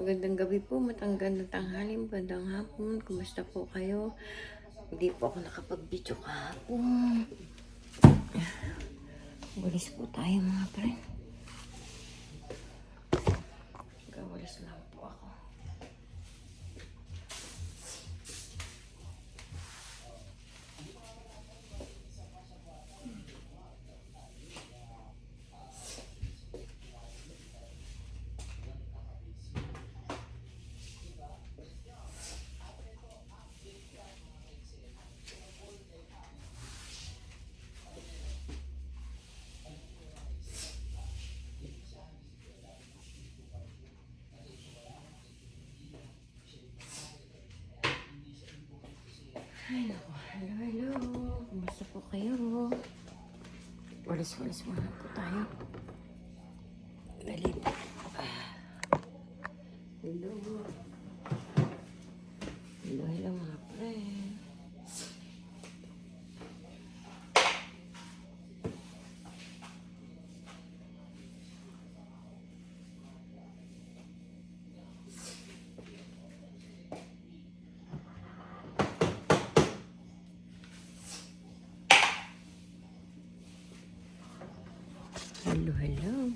Magandang gabi po, magandang tanghali, magandang hapon. Kumusta po kayo? Hindi po ako nakapag-video kahapon. Walis po tayo mga friend. Gawalis lang po ako. Ay naku, hello. Kumusta po kayo? Walis-walis muna po tayo. Dali po. Hello. Hello mga friend. Hello.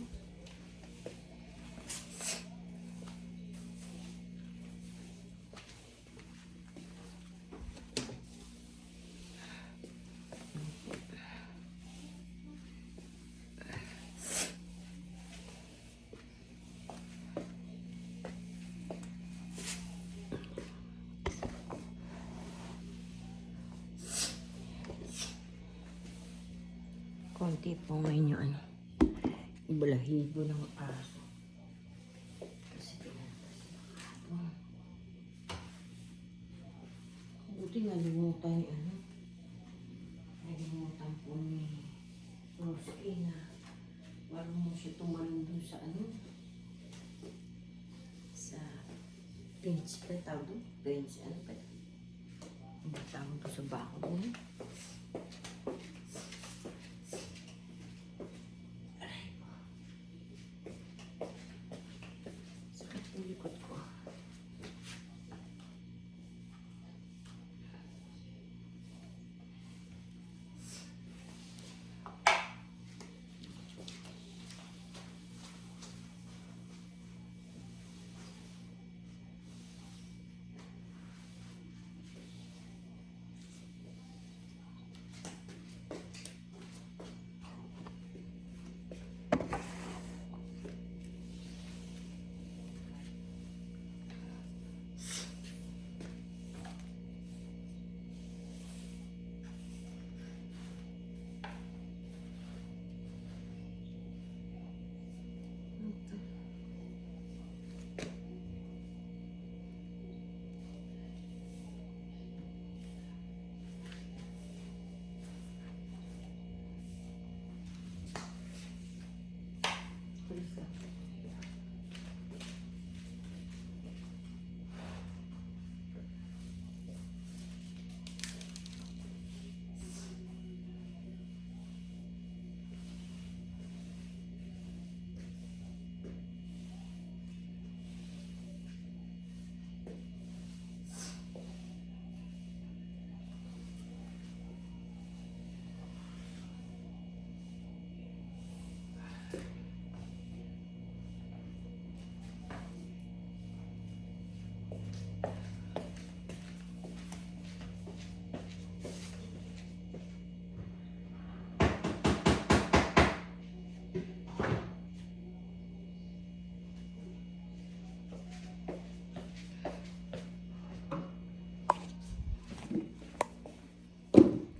Konti po ngayon yung ibalahibo ng aso. Kasi buti nalimutan ni nalimutan po ni Rosie na marunong siya tumalong dun sa sa bench pa tawag doon? Bench, ano pa? Ang tawag ko sa bako doon. Sakit yung likod ko.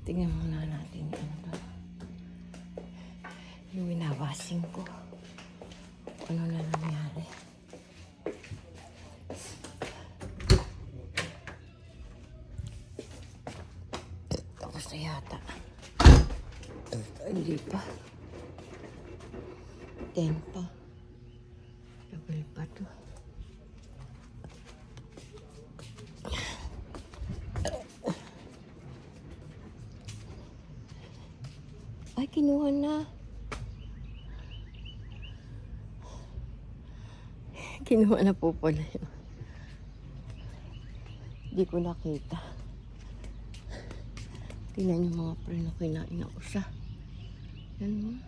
Tingnan muna natin yung winawasing ko. Ano na nangyari. Tapos na yata. Hindi pa. 10 pa. Double pa to. Ay, kinuha na. Kinuha na po pala yun. Hindi ko nakita. Tingnan yung mga preno, kinain ako siya. Yan.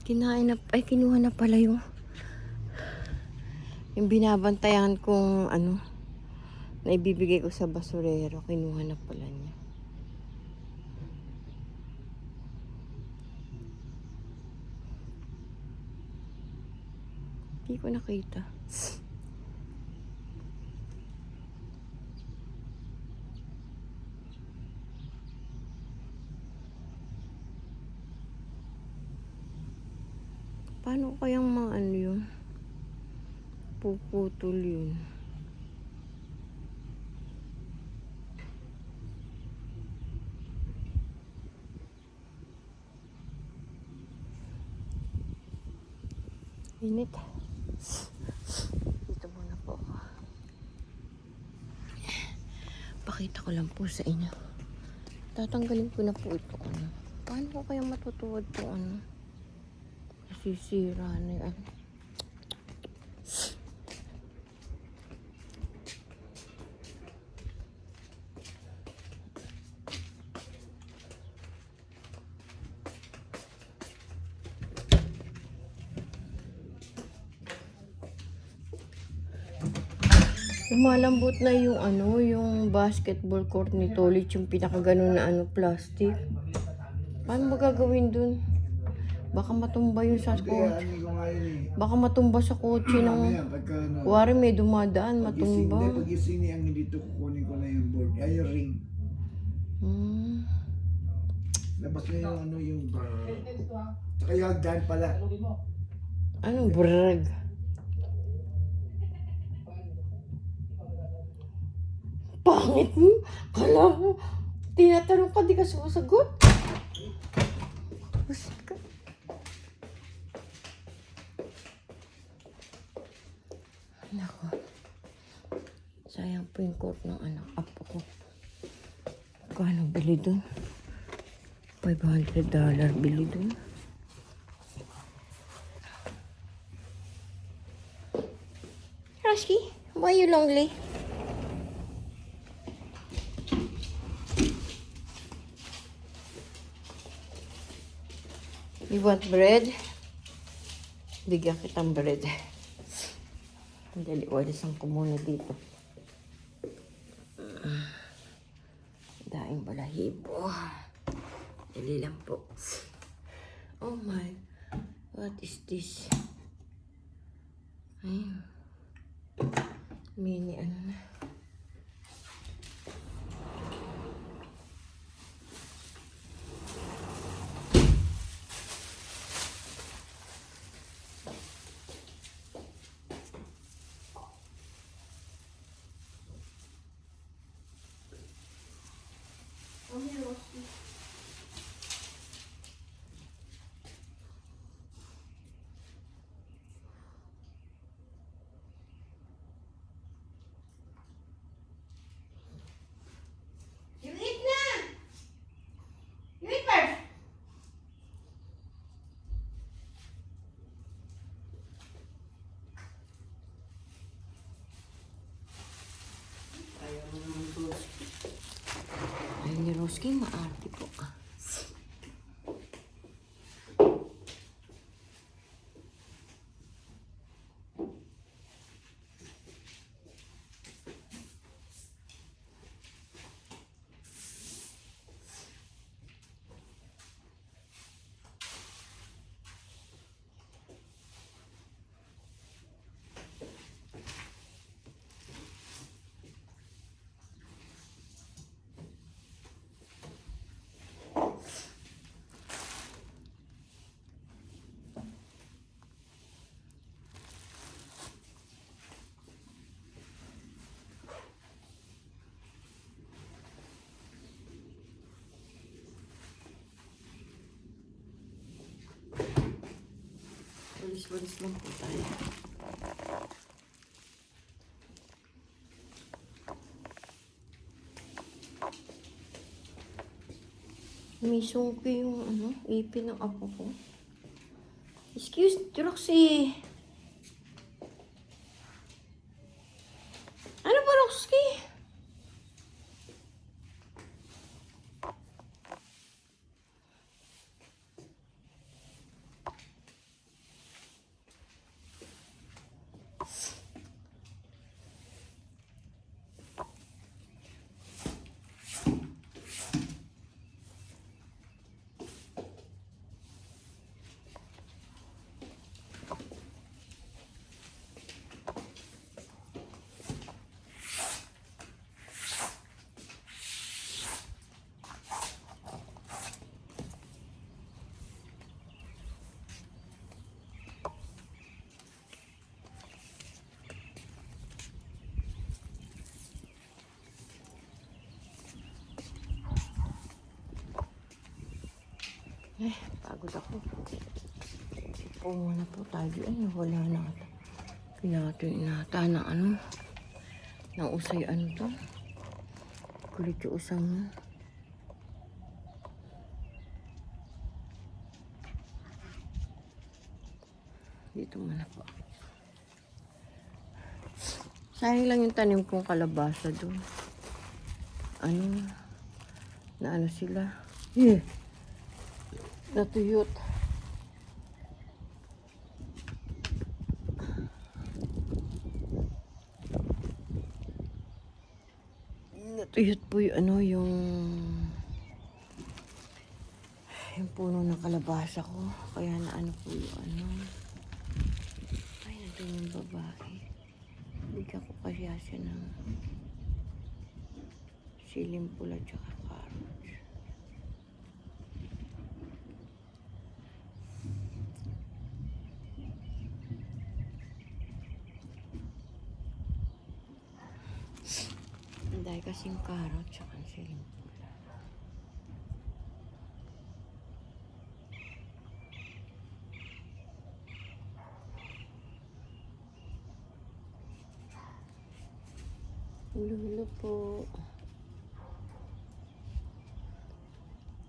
Kinain na, ay kinuha na pala yung binabantayan kong ano, na ibibigay ko sa basurero. Kinuha na pala niya. Hindi ko nakita. Paano kayang mga ano yun? Puputol yun. Init. Dito muna po ako. Pakita ko lang po sa inyo. Tatanggalin ko na po ito. Ano. Paano ko kayang matutuwad po ano? Nasisira na yan. Lumalambot na yung ano, yung basketball court ni Tolit, yung pinakaganon na ano, plastic. Paano ba gagawin dun? Baka matumba yun sa kotse. Baka matumba sa kotse ng... Wari may dumadaan, matumba. Pag-ising niya ang dito, kukunin ko na yung board. Ay, yung ring. Labas na yung ano, yung brrrr. Tsaka yung hagdan pala. Anong brrrg? Pangit mo. Kala mo. Tinatanong ka, di ka sumasagot. Busit ka. Nako. Sayang po yung coat ng anak. Apo ko. Kano bili dun? $500 bili dun. Roski, why you lonely? You want bread? Bigyan kitang bread. Dali, walisan ko muna dito. Daing balahibo. Dali lang po. Oh my. What is this? Ayun. Mini ano na. Ay, ni Roski, maarte po ah. Walis-walis lang po tayo. May sungki yung ano, ipin ng apo ko. Excuse, Roxy. Roski! Pagod ako. Oo muna po tayo. Ay, wala na ata. Pinata ng ano. Ng usay ano to. Kulit yung usang na. Dito muna po. Sayang lang yung tanim kong kalabasa doon. Ano. Na ano sila. Natuyot. Natuyot po yung ano, yung puno ng kalabasa ko. Kaya na ano po yung ano. Ay, nandun yung babae. Bigyan ko kaya siya ng siling pula tsaka carrots. Dahil kasing carrot tsaka siling pula. Lolo po.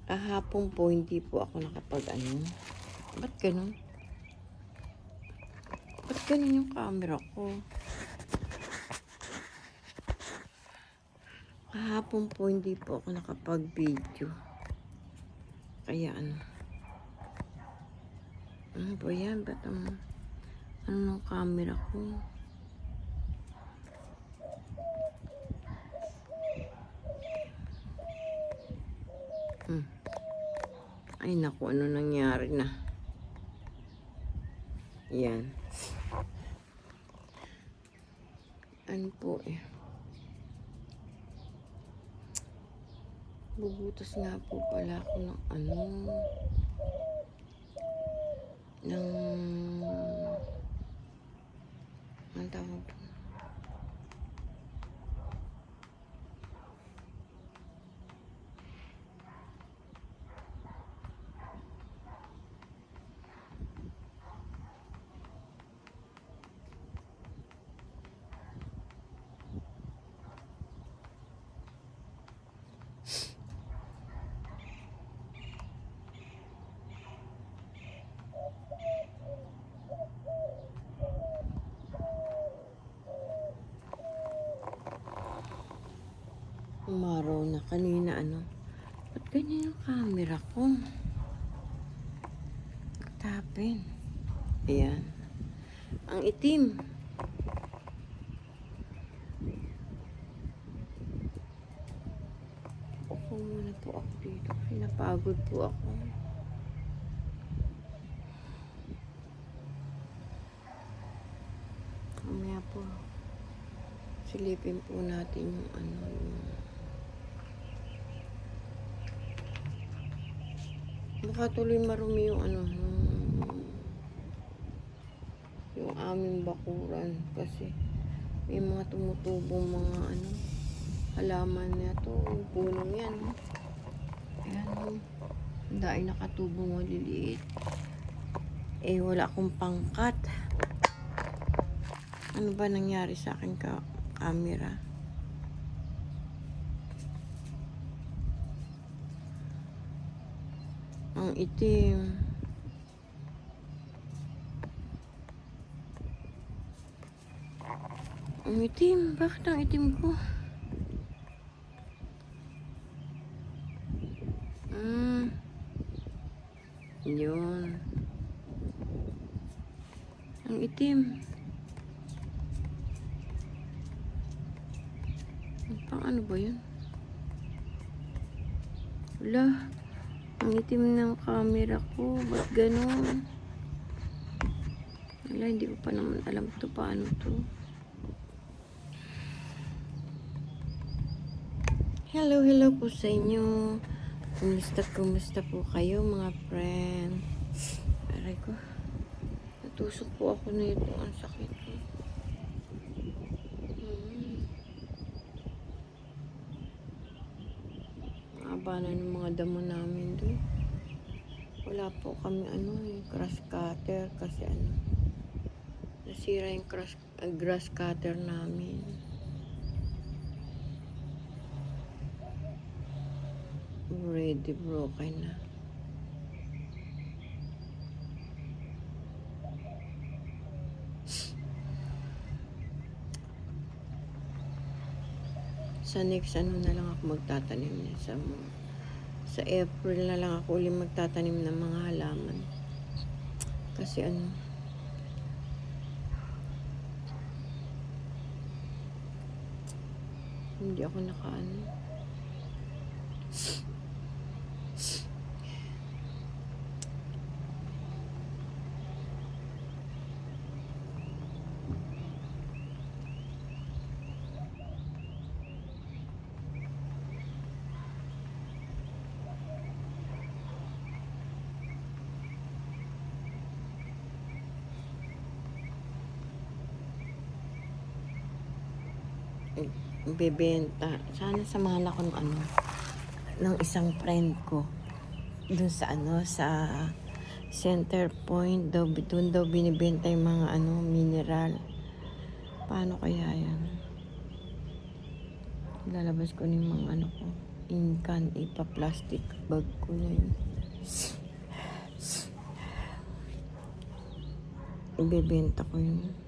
Kahapon po, hindi po ako nakapag ano. Ba't ganun? Ba't ganun yung camera ko? Kahapon po, hindi po ako nakapag-video. Kaya ano. Ano ba yan? Ba't ano ng camera ko? Ay naku, ano nangyari na? Yan. Ano po eh. Bubutas nga po pala ako ng ano. Ng ang tawag po. Umaraw na kanina ano. Ba't ganyan yung camera ko? Tapin. Ayan. Ang itim. Upo muna po ako dito. Pinapagod po ako. Mamaya po. Silipin po natin yung ano yung baka tuloy marumi yung ano yung aming bakuran kasi may mga tumutubong mga ano halaman na to yung punong yan ayan dahil nakatubong maliliit eh wala akong pangkat. Ano ba nangyari sa akin camera? Ang itim. Ang itim. Bakit ang itim ko? Yun. Ang itim. Pang ano ba yun? Wala. Ang itim ng camera ko. Ba't ganun? Wala, hindi ko pa naman alam to paano to. Hello po sa inyo. Kumusta po kayo mga friend? Aray ko. Natusok po ako nito. Ang sakit ko. Haba na ng mga damo namin doon. Wala po kami grass cutter kasi nasira yung grass cutter namin. Already broken na. Sa next na lang ako magtatanim na sa April na lang ako ulit magtatanim ng mga halaman. Kasi hindi ako bebenta. Sana samahan ako ng isang friend ko dun sa sa Center Point daw, dun daw binibenta yung mga mineral. Paano kaya yan? Lalabas ko ng mga ko, inkan, ipa-plastic bag ko na yun. Ibebenta ko yun.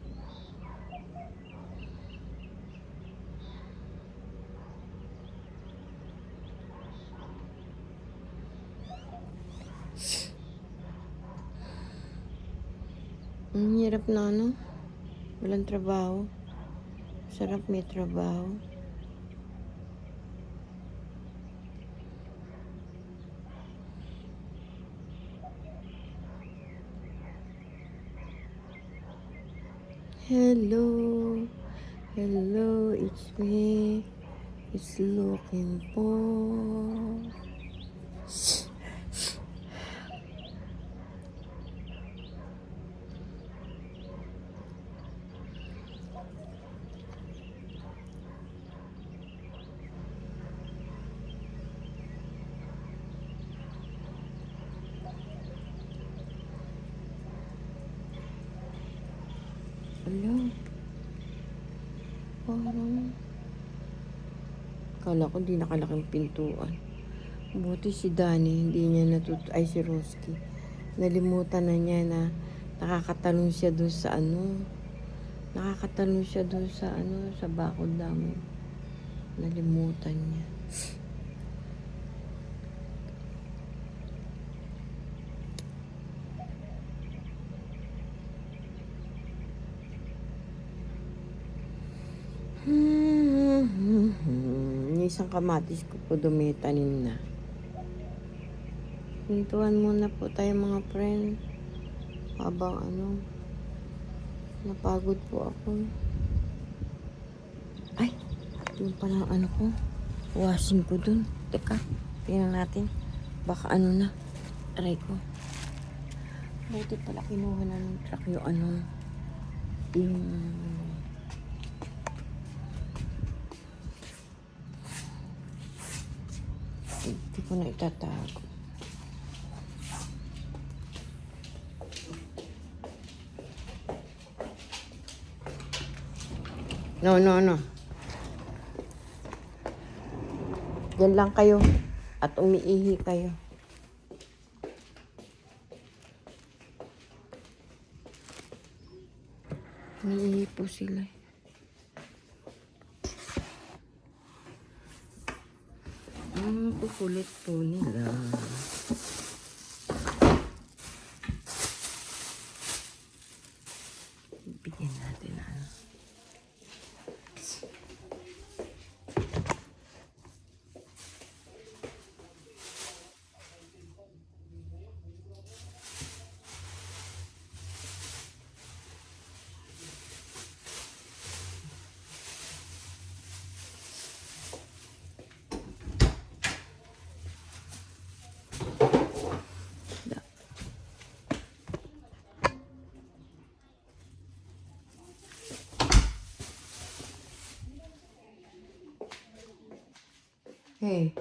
Ang hirap na walang trabaho. Sarap may trabaho. Hello, it's me. It's looking for. Hello. Parang kala ko di nakalaking pintuan. Buti si Danny, hindi niya ay si Roski. Nalimutan na niya na nakakatalon siya doon sa nakakatalon siya doon sa sa bakod namin. Nalimutan niya. Yung isang kamatis ko po dumitanim na. Pintuan muna po tayo mga friend. Habang napagod po ako. Ay, yun pala ko. Washing ko dun. Teka, tingnan natin. Baka na. Aray ko. Buti pala kinuha na ng truck yung hindi ko na itatago. No. Diyan lang kayo at umiihi kayo. Umiihi po sila. Kukulit po nila. Bigyan natin ano. Hey,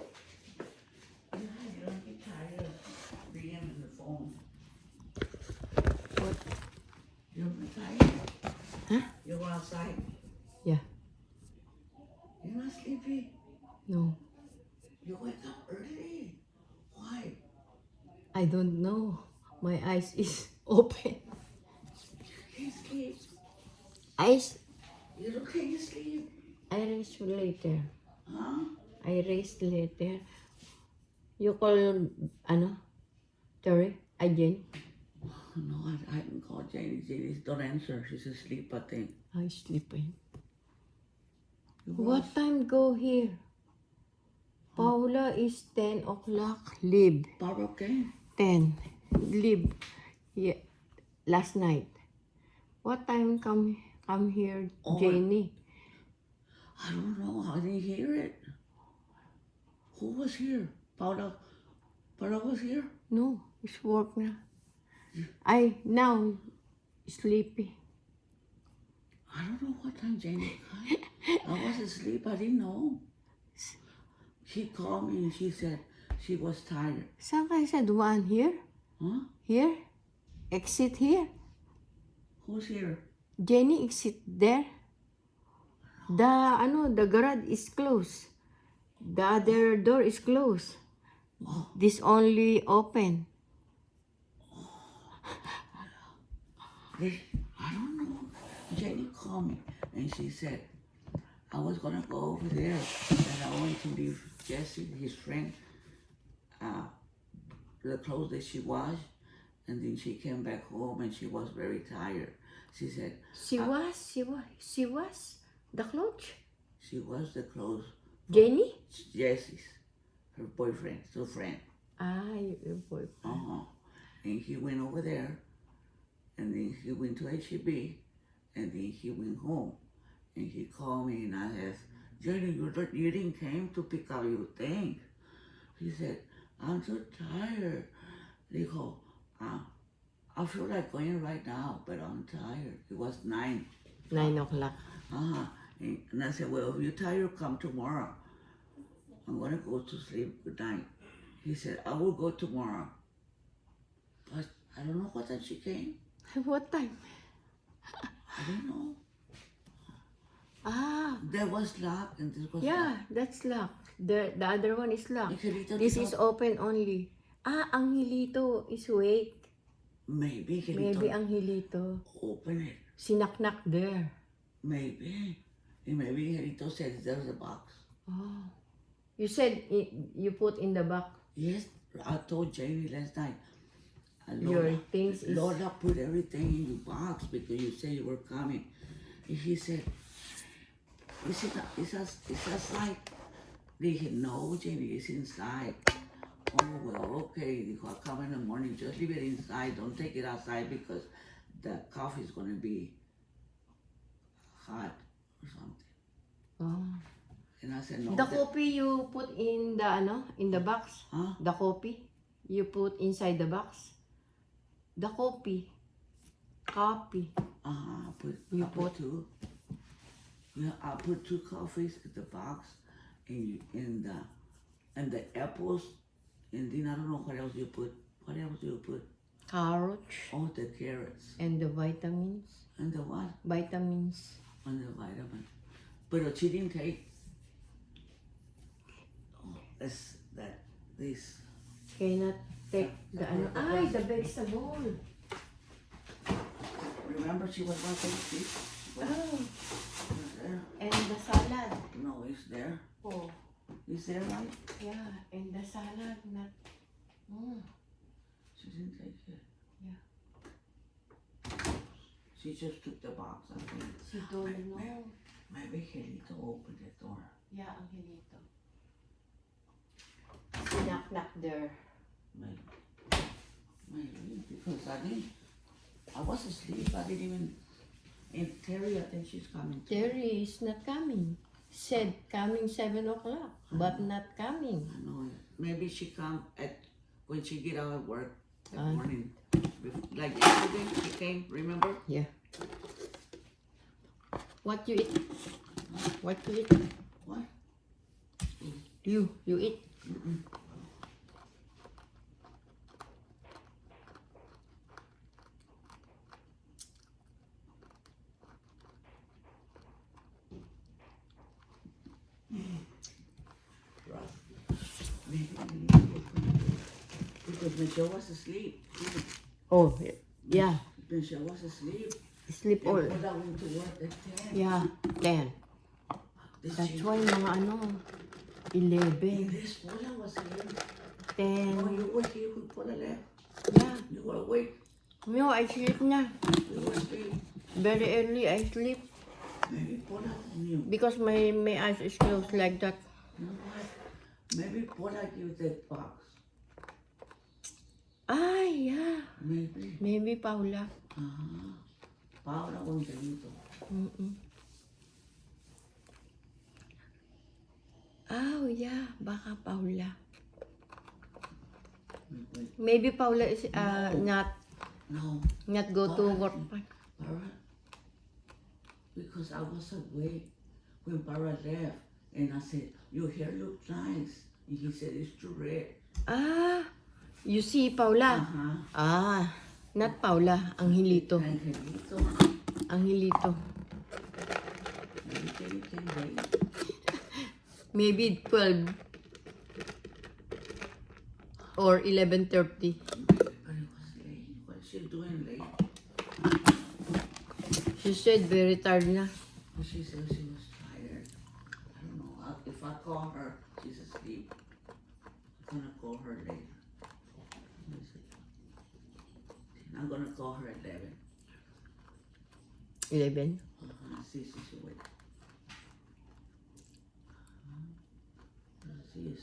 Don't be tired of being on the phone. what? You're tired. Huh? You were outside. Yeah, You're not sleepy. no. You wake up early. Why? I don't know. My eyes is open. You can't sleep. Eyes, You don't can't sleep. I raise later. Huh? I raise later. You call, ano? Terry? Again? No, I haven't called Janie. Janie don't answer. She's asleep, I think. I sleeping. You What time go here? Paula is 10 o'clock. Leave. Barbara came. 10. Leave. Yeah. Last night. What time come here, Oh. Jenny? I don't know. I didn't hear it. Who was here? Paula. Paula was here? No, it's work na. I now sleepy. I don't know what time Janie came. I was asleep. I didn't know. She called me and she said she was tired. Saan kayo sa dumaan? Here? Huh? Here? Exit here? Who's here? Jenny, exit there? The garage is closed. The other door is closed. This only open. I don't know. Jenny called me and she said I was gonna go over there and I wanted to leave Jesse, his friend, the clothes that she washed, and then she came back home and she was very tired. She said She was the clothes. she washed the clothes. Jenny? Jesse's, her boyfriend, her friend. Ah, your boyfriend. And he went over there, and then he went to HEB, and then he went home. And he called me and I asked, Jenny, you didn't came to pick up your thing. He said, I'm so tired. Dijo, I feel like going right now, but I'm tired. It was 9. 9 o'clock. And I said, well, if you're tired, come tomorrow. I'm gonna go to sleep. Good night. He said, I will go tomorrow. But I don't know what time she came. What time? I don't know. Ah, There was locked and this was yeah, that's locked. The other one is locked. Angelito This did is not- open only. Ah, ang hilito is wait. Maybe Angelito Maybe ang hilito. open it. Sinaknak there. Maybe. And maybe Angelito said there's a box. Oh. You said you put in the box Yes, I told Jamie last night. your things is... Lola put everything in your box because you said you were coming. And he said, is outside? They said, no, Jamie, it's inside. Oh, well, okay. Dijo, I'll come in the morning. Just leave it inside. Don't take it outside because the coffee is going to be hot or something. Oh. And I said, no. The coffee you put in the in the box? Huh? The coffee you put inside the box? The coffee. Copy. I You put put- 2. Yeah, I put 2 coffees in the box and the apples, and then I don't know what else you put. What else do you put? Carrots Oh, the carrots and the vitamins. and the what? Vitamins. And the vitamin. But she didn't take. Oh, this. Cannot take the Ay, the vegetable. Remember, she was going to take this. Oh. It's there. And the salad. No, it's there. Oh. Is there right? Yeah, and the salad not. Mm. She didn't take it. Yeah. She just took the box, I think. She don't know. Maybe he need to open the door. Yeah, Angelito. She knock there. Maybe. Maybe. Because I was asleep. I didn't even. And Terry, I think she's coming too. Terry is not coming. Said coming 7 o'clock, but not coming. I know. Maybe she come at when she get out of work that Ah. morning. Like yesterday, she came. Remember? Yeah. What you eat? What you eat? What? You eat? Maybe we need to open the door. Because Michelle was asleep. Oh, yeah. Michelle was asleep. Sleep all. And Paula went to work at 10. Yeah, 10. Did That's she- why mga ano, 11, Yes, Paula was here. 10. Oh, you were here when Paula left. Yeah. You were awake. No, I sleep na. You were asleep. Very early I sleep. Maybe Paula knew. Because my eyes is closed like that. You know what? Maybe Paula gave that box. Ah, yeah. Maybe. Maybe Paula. Paula won't dito. Oh, yeah. Baka Paula. Wait. Maybe Paula is No. not go to work pa. Para? Because I was awake when Para left. And I said, your hair looks nice. And he said, it's too red. Ah, you see Paula? Ah, not Paula. Angelito. Angelito. Angelito. Maybe Terry came late. Maybe 12 or 11:30. But it was late. What's she doing late? She said very tired na. Well, she said she was tired. I don't know. If I call her, she's asleep. I'm gonna call her later. Let me see. I'm gonna call her at 11. 11. See if she's awake. She is.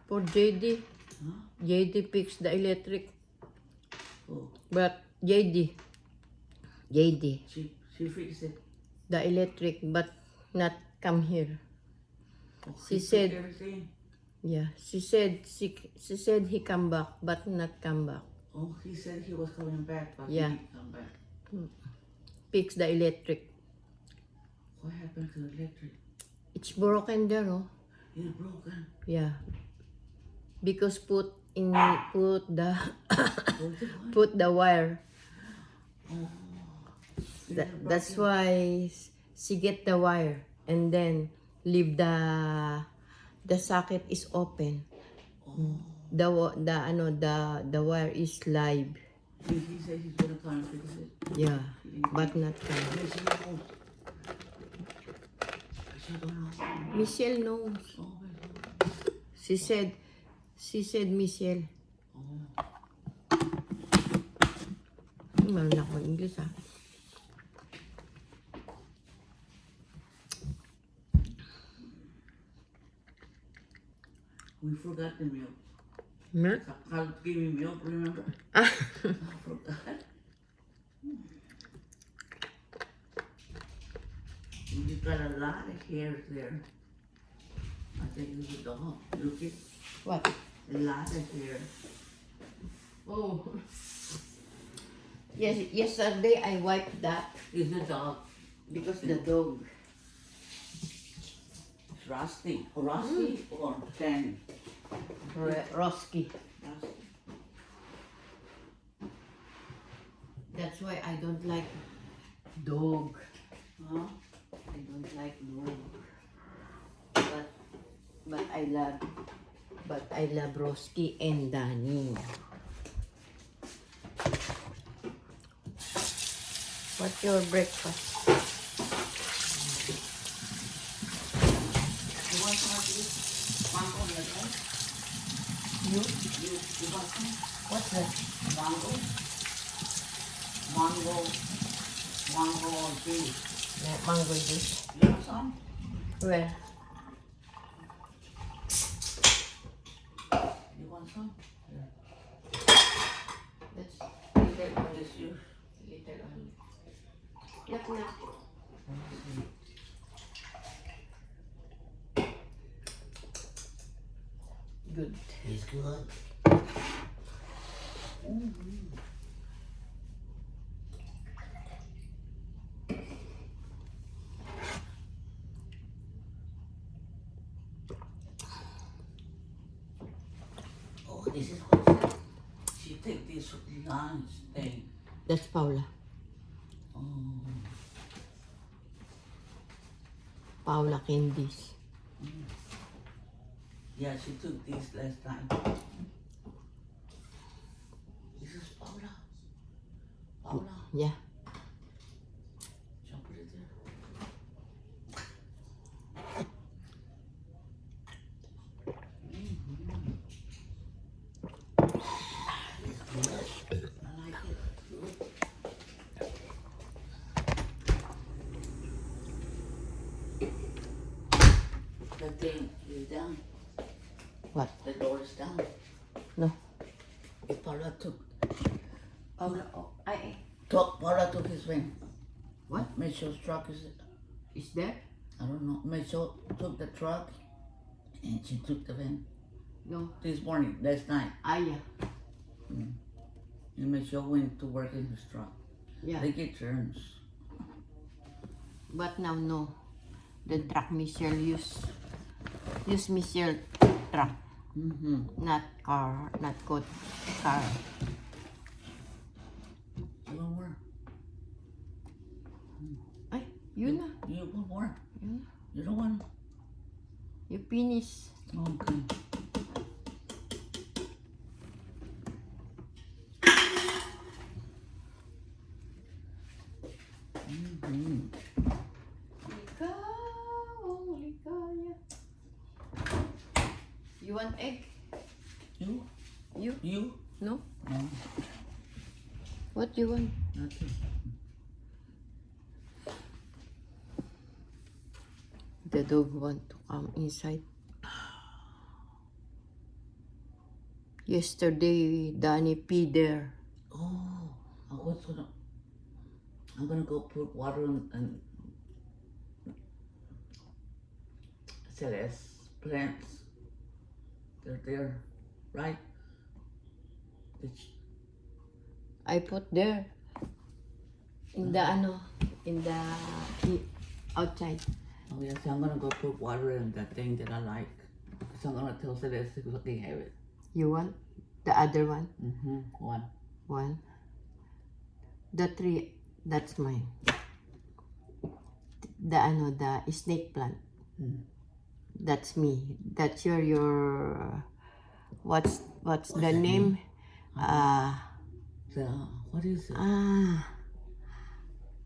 For JD. Huh? JD fixed the electric. Oh, But JD. she fixed it. The electric but not come here. Oh, She he took said- everything. Yeah, she said he come back but not come back. Oh, he said he was coming back, but Yeah. he didn't come back. Fix the electric. What happened to the electric? It's broken there, oh. It's broken. Yeah. Because put the What's it on? put the wire. Oh. That's why she get the wire and then leave the socket is open. The wire is live. He said he's gonna come and fix it. Yeah, but not come. Yes, he knows. She don't know. Michelle knows. Oh my God. She said Michelle. Meron ako English ah. We forgot the milk. Milk? Carl gave me milk, remember? Ah. I forgot. You got a lot of hair there. I think it's a dog. Look at What? a lot of hair. Oh. Yes, yesterday I wiped that It's a dog. because the dog. It's Rusty. Rusty or Danny? Roski. Rusty. That's why I don't like dog. Huh? I don't like dog. But I love Roski and Danny. What's your breakfast? You want Mango on the go. You? You want some? What's that? Mango. Mango juice. Yeah, mango juice. You want some? Where? You want some? That's little on. This you. Little on. Yak na. Good. It's good. Oh, this is what she take this lunch thing. That's Paula. Oh, Paula Candies. yeah, she took this last time. This is Paula. Paula, Yeah. shall I put it there? I like it. Good. The thing is down. What? The door is down. No. If Paula took Paula, oh, I. Paula took his van. What? Mitchell's truck Is there? I don't know. Mitchell took the truck and she took the van. No. This morning, last night. Yeah. And Mitchell went to work in his truck. Yeah. They get turns. But now, no. The truck Michelle use Michelle truck, not car, not good car. You want more? Ay, yun na. You want more? Yun na. You don't want? You finish. Okay. Ikaw ang ligaya. You want egg? You? You? You? No? No, What you want? nothing. The dog want to come inside. Yesterday, Danny pee there. Oh, I'm gonna go put water on and Celeste plants. They're there, right? I put there. In the outside. Oh yes, I'm gonna go put water in that thing that I like. So I'm gonna tell Celeste to fucking have it. You want? The other one? One. One. The three, that's mine. The snake plant. That's me. That's your what's the name? What is it?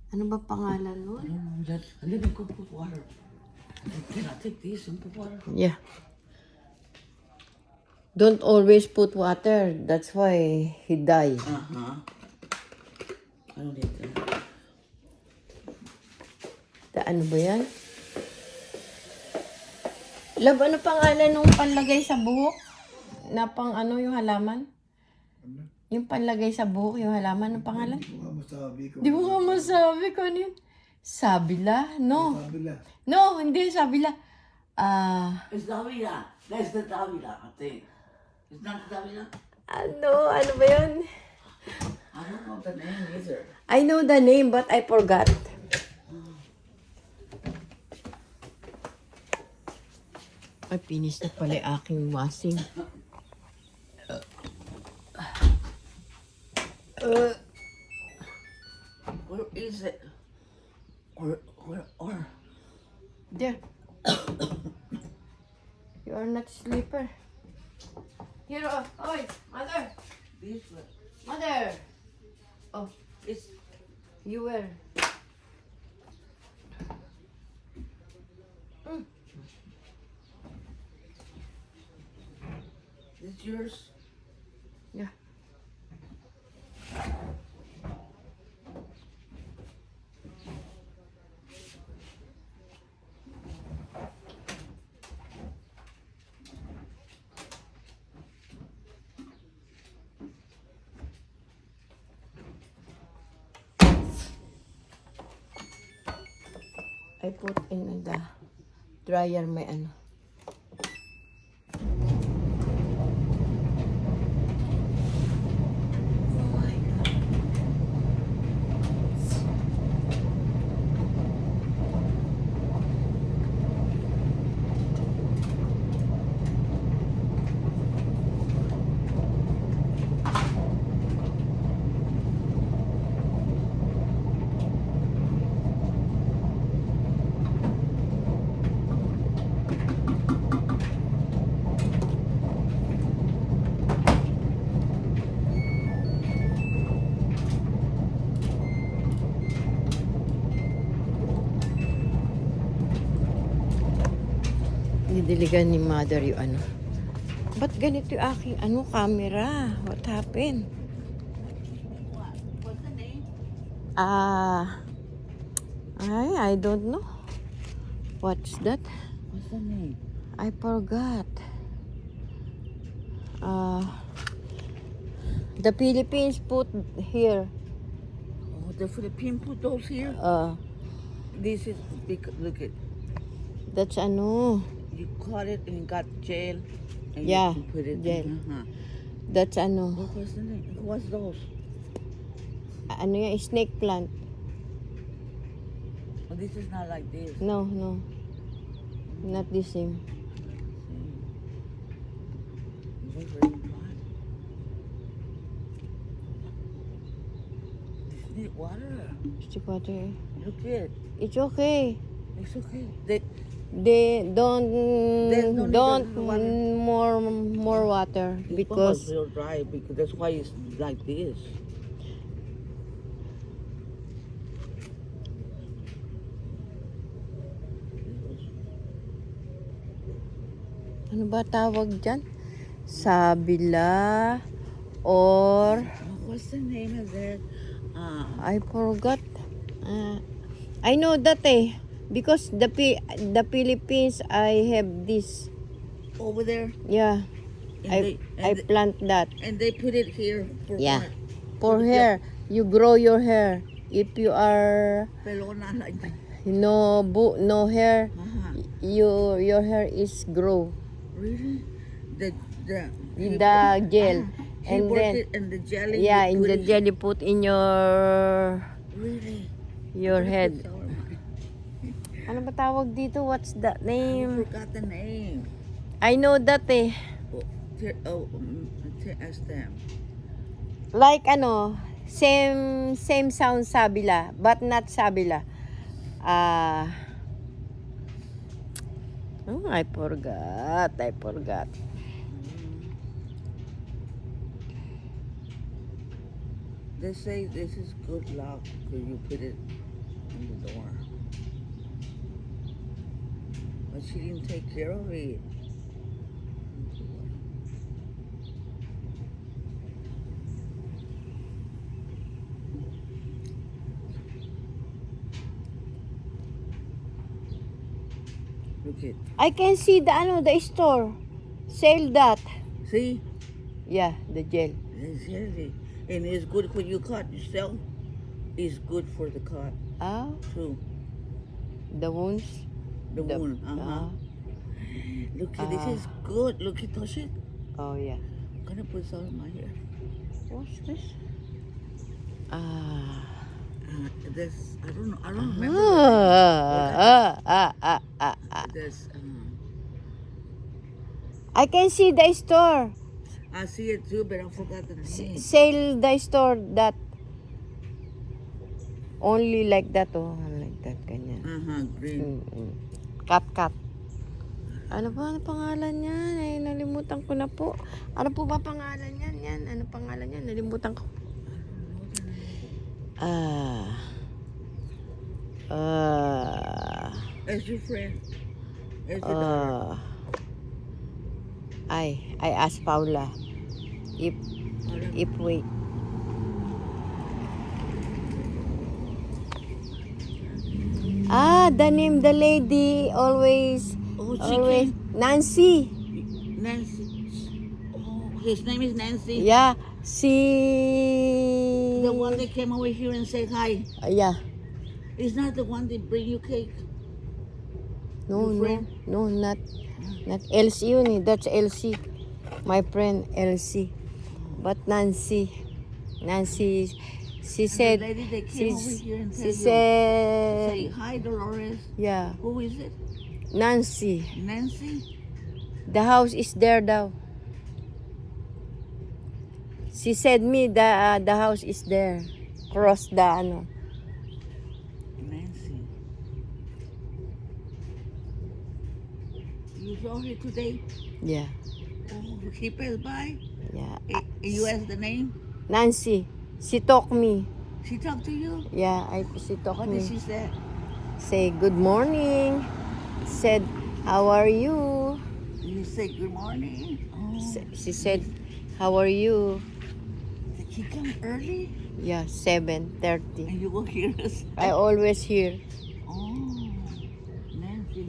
Ano ba pangalan I nun? don't know. Let me go put water. Can I take this and put water? Yeah. Don't always put water. That's why he died. I don't need that. Ano ba yan? Love, ano pangalan nung panlagay sa buhok? Na pang ano yung halaman? Ano? Yung panlagay sa buhok, yung halaman, ang pangalan? Hindi ko nga masabi ko. Di mo nga masabi ko ano yun. Sabila? No. Kabila. No, hindi sabila. It's Davila. That's the Davila, I think. It's not Davila? Ano ba yun? I don't know the name either. I know the name but I forgot. Ay, finish na pala yung aking washing. Where is it? Or? There. You are not sleeper. Here, oy, mother. This one. Mother. Oh, It's you were. this yours? Yeah. I put in the dryer may ano. Oh my God. Didiligan ni mother yung ano. Ba't ganito yung aking camera? What happened? What's the name? I don't know. What's that? What's the name? I forgot. The Philippines put here. Oh, the Philippine put those here. This is big. Look at. That's ano. You caught it and got jail. And Yeah, you put it jail. Uh-huh. That's ano. What was the name? What's those? Ano yung snake plant? Oh, this is not like this. No. Not the same. It was very fun. This need water. Stick water. Look it. It's okay. It's okay. They don't don't need the water. more water This one was because real dry because that's why it's like this. ano ba tawag dyan? Sabila or What's the name of that? I forgot. I know that because the Philippines I have this. Over there. Yeah. And I plant that. and they put it here for Yeah. what? For hair, you grow your hair. If you are Pelona like that. no hair, Uh-huh. your hair is grow. Really? The Gel. He And worked then it in the jelly. yeah, you in put the it- jelly put in Really? your What is head. this all about? Ano ba tawag dito? What's that I name? forgot the name. I know that Ask them. Like same sound sabila, but not sabila. I forgot. They say this is good luck because you put it in the door. But she didn't take care of it. Look it. I can see the store. Sell that. See? Yeah, the gel. It's healthy. And it's good when you cut yourself. It's good for the cut Ah, too. the wounds. The wound. Uh-huh. Look at this is good. Look at touch it. Oh yeah. I'm gonna put some in my hair. What's this? This I don't know. I don't remember. This I can see the store. I see it too, but I forgot the name. Sell the store that only like that like that ganyan. Green. Cut. Ano pangalan niyan? Ay, nalimutan ko na po. Ano po ba pangalan niyan? Ano pangalan niyan? Nalimutan ko. As your friend. As your daughter. I asked Paula if wait. The name the lady always Oh, always chicken. Nancy. Nancy. Oh, his name is Nancy. Yeah, she. The one that came over here and said hi. Yeah. Is not the one that bring you cake. No, Your no, friend? no, not Elsie yun eh. That's Elsie. My friend Elsie. But Nancy, she And said, the lady that came she, over here and she tell you, said, say hi, Dolores. yeah, Who is it? Nancy, Nancy? the house is there daw. She said me the house is there. Cross the ano. Nancy. You saw her today? Yeah, Oh, she passed by? yeah. You asked the name? Nancy, she talked me. She talked to you? Yeah, she talked What me. did she say? Say good morning. Said, how are you? You say good morning. Oh, She said, how are you? did she come early? Yeah, 7:30. And you will hear us. I always hear. Oh, Nancy.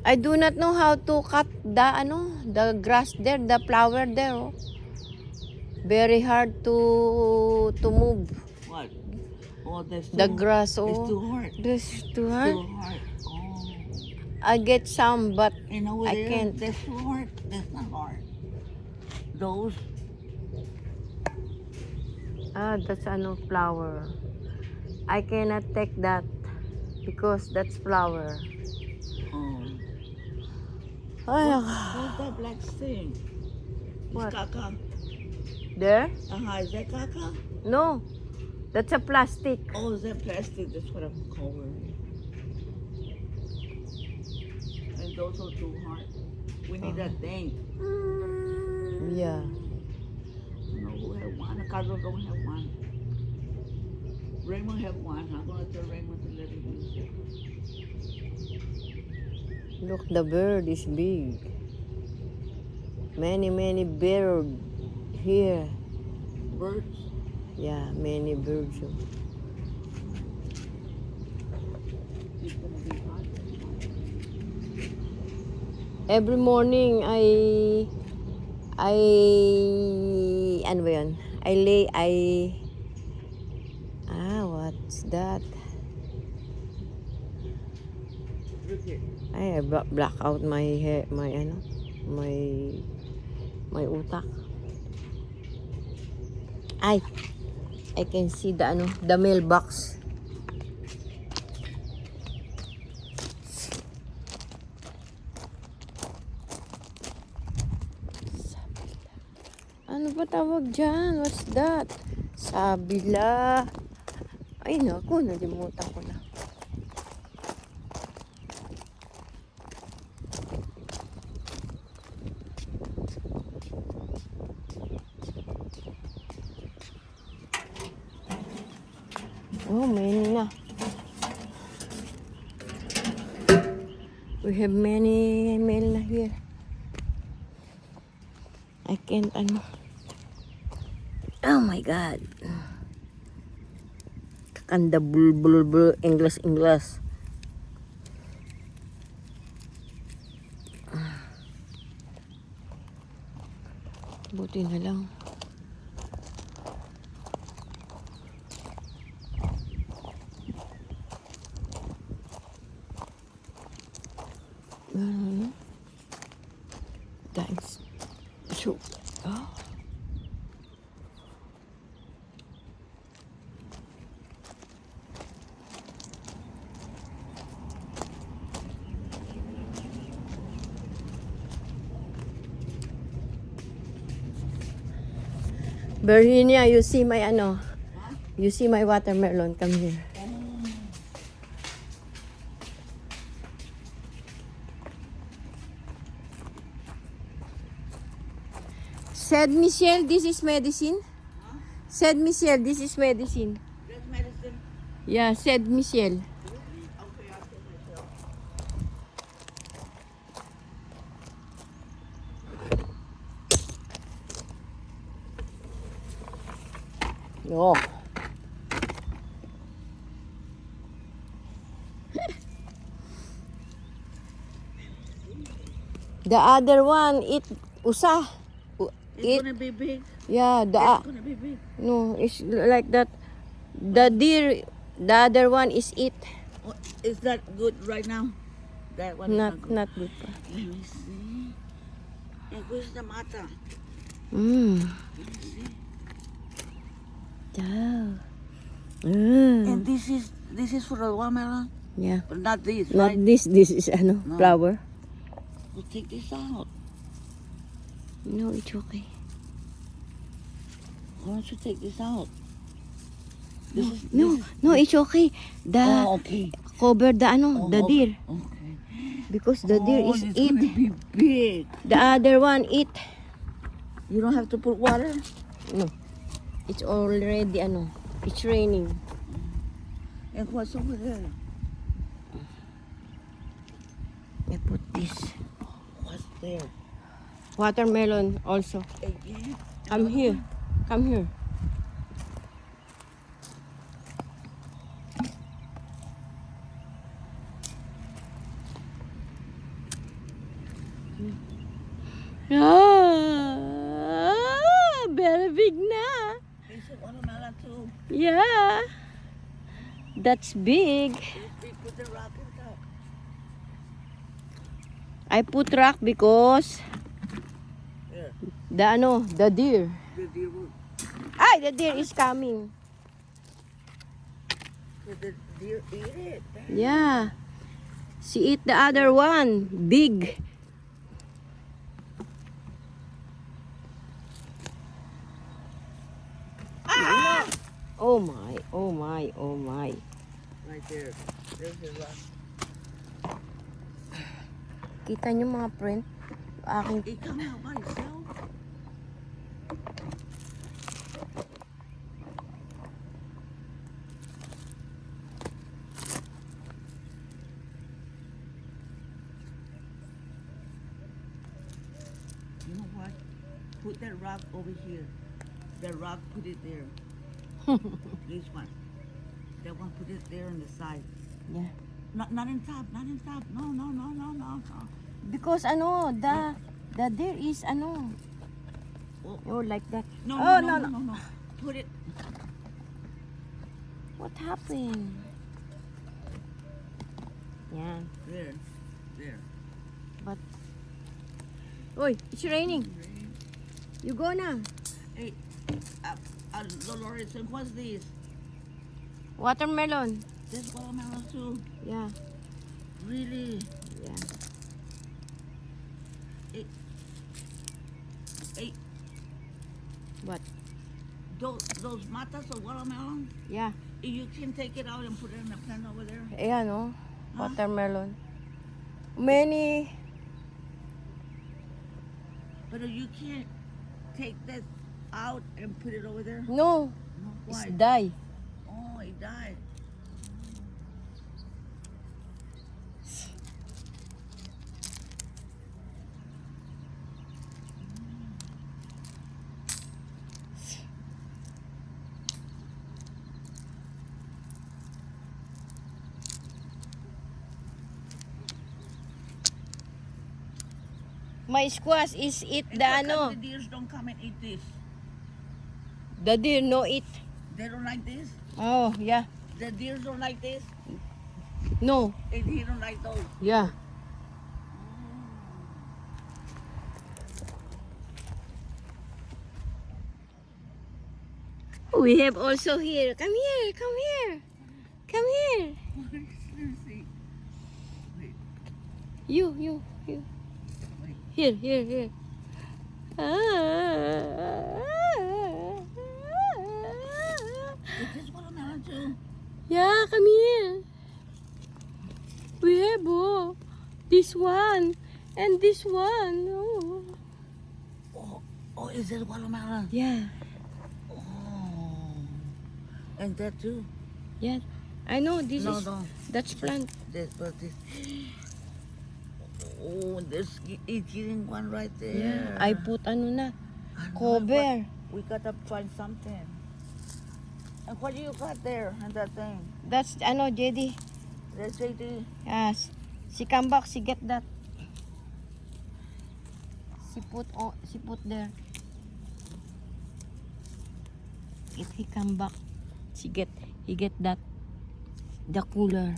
I do not know how to cut the grass there, the flower there. Oh. Very hard to move What? Oh, that's too the hard. grass. It's Oh, too hard. this too hard. Too hard. Oh. I get some, but And over I there, can't. that's too hard. That's not hard. Those, That's flower. I cannot take that because that's flower. Ay, what's that black thing? What? It's caca. there? Is that caca? No, that's a plastic. Oh, is that plastic? That's what I'm calling. And those are too hard. We need that thing. Yeah. No, who have one? Carlos don't have one. Raymond have one. I'm gonna tell Raymond to let him use it. Look, the bird is big. Many bird here. Birds. Yeah, many birds. It's gonna be hot. Every morning ano ba yun? What's that? Look here. I black out my hair, my utak. I can see the mailbox. Ano ba tawag dyan? What's that? Sabila. Ay naku, nalimutan ko na. Oh, many na. We have many mail na here. I can't Oh my God. Kakanda bulbul English. Buti na lang. Thanks. So, oh. Virginia, you see my you see my watermelon, come here. Said Michelle, this is medicine. Said Michelle, this is medicine. That's medicine. Yeah, said Michelle. Okay, I'll tell myself. The other one, it usa. It's It, gonna be big. yeah, It's gonna be big. no, it's like that. The deer, the other one is it. Oh, is that good right now? That one is Not, not good. not good pa. Let me see. And where's the mata? Mm. Let me see. Wow. And this is for the watermelon, Yeah. but not this, Not right? this is ano, No. flower. We'll take this out. No, it's okay. Why don't you take this out? This is No, no, it's okay. The Oh, okay. cover the ano, Oh, the deer. Okay. Because the deer Oh, is it's it. gonna be big. The other one it. You don't have to put water. No. It's already ano, it's raining. And what's over there? I put this. What's there? Watermelon also. Again? Come here. Come here. Ah, very big na. It's a watermelon too. Yeah. That's big. We put the rock in top. I put rock because There. the deer. The deer will. Ay, the deer is coming. Did the deer eat it? Yeah. She eat the other one. Big. Ah! Oh my, oh my, oh my. Right there. There's the rock. Kita niyo mga friend? Aking It come out by itself. You know what? Put that rock over here. That rock, put it there. This one. That one, put it there on the side. Yeah. Not in top, not in top. No, no, no, no, no, no. Because ano, the deer is ano. Oh. Oh, like that. No, Oh, no, no, no, no, no. Put it. What happened? Yeah. There. There. But Oy, it's raining. You go na. Hey, Dolores, and what's this? Watermelon. This watermelon too. Yeah. Really? Yeah. Hey, What? those matas of watermelon, Yeah. you can take it out and put it in the plant over there. Ayan oh. Huh? Watermelon. Many. But you can't take that out and put it over there. No. No, It's why? die. Oh, it died. My squash is eat And the how come ano. the deers don't come and eat this? The deer no eat. They don't like this? Oh, yeah. The deers don't like this? No. And he don't like those? Yeah. We have also here. Come here. Come here. Come here. Let me see. Wait, You. wait. Here. Is this watermelon too? Yeah, come here. We have this one and this one. Oh. Oh, is this watermelon? Yeah, Oh. And that too? yeah. I know this No, is no. Dutch plant. This, but this. Oh, there's eating one right there. Yeah, I put ano na I know, cover. but we gotta find something. And what do you got there in that thing? That's ano, JD. Let's say the Yes. She come back, she get that. She put there. If he come back, he get that the cooler.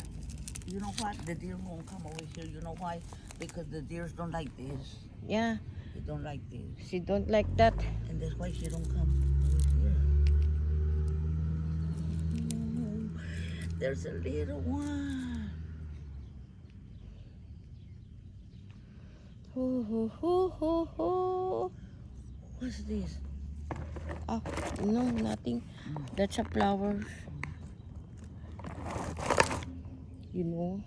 You know what? The deer won't come over here. You know why? Because the deers don't like this. Yeah, They don't like this. she don't like that. And that's why she don't come over here. There's a little one. Ho ho ho ho ho. What's this? Oh, no, nothing. That's a flower. You know,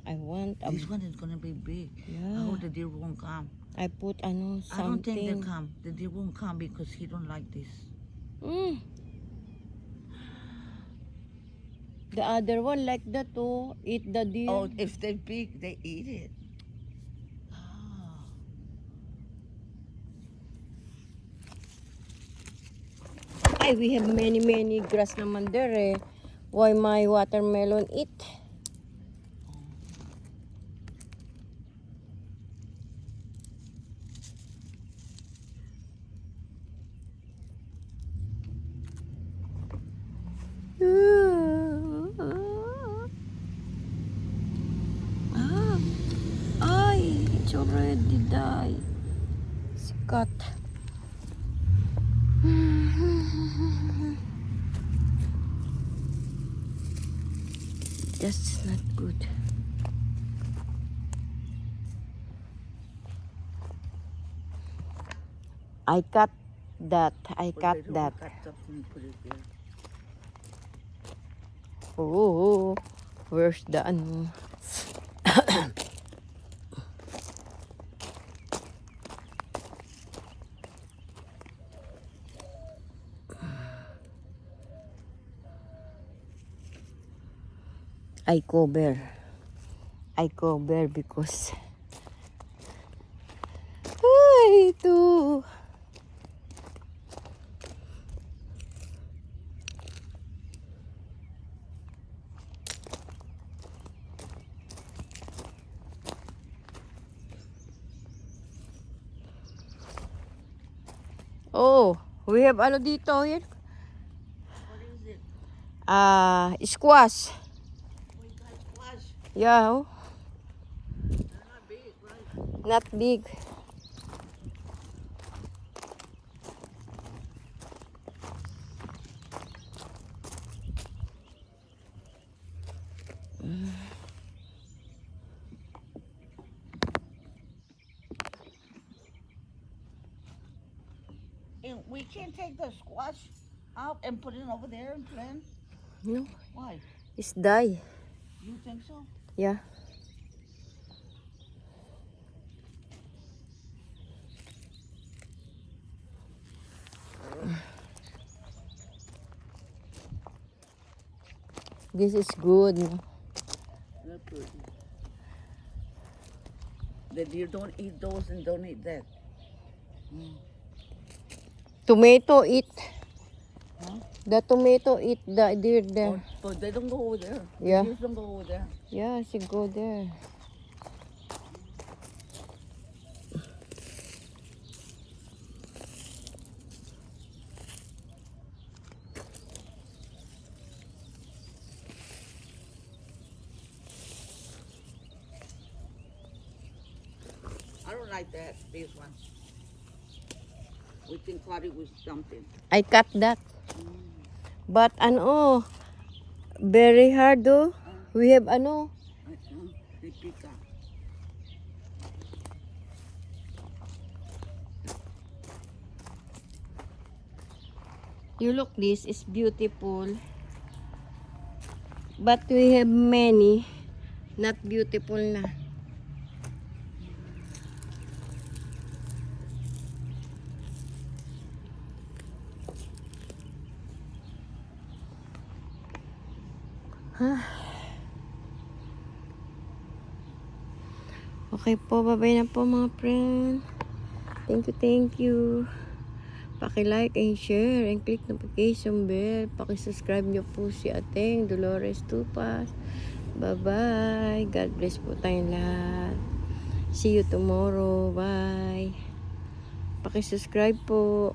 I want a, This one is gonna be big. I yeah. hope the deer won't come. I put I don't think something. they'll come. The deer won't come because he don't like this. Mm. The other one like that too. Eat the deer. Oh, if they're big, they eat it. Ah. Ay, we have many grass naman there eh. Why my watermelon eat? Ah, ay, it's already died. Sikat. That's not good. I cut that. I But cut they don't that. cut something and put it there. Oh, where's the ano? I cover because ay, ito. Oh, we have ano dito here? What is it? Squash. Oh, you got squash. Yeah, oh, They're not big, right? not big. And we can't take the squash out and put it over there and plant. No, Why? it's die. You think so? Yeah. This is good. No? Not good. The deer don't eat those and don't eat that. Tomato eat. Huh? The tomato eat the deer there. But they don't go over there. Yeah. The deers don't go over there. Yeah, she go there. I don't like that, this one. We can cut it with something. I cut that. But ano, very hard though. We have ano, They pick up. you look, this is beautiful. But we have many not beautiful na. Okay po, bye-bye na po mga friend. Thank you. Paki-like and share and click notification bell. Paki-subscribe nyo po si Ateng Dolores Tupas. Bye-bye. God bless po tayong lahat. See you tomorrow. Bye. Pakisubscribe po.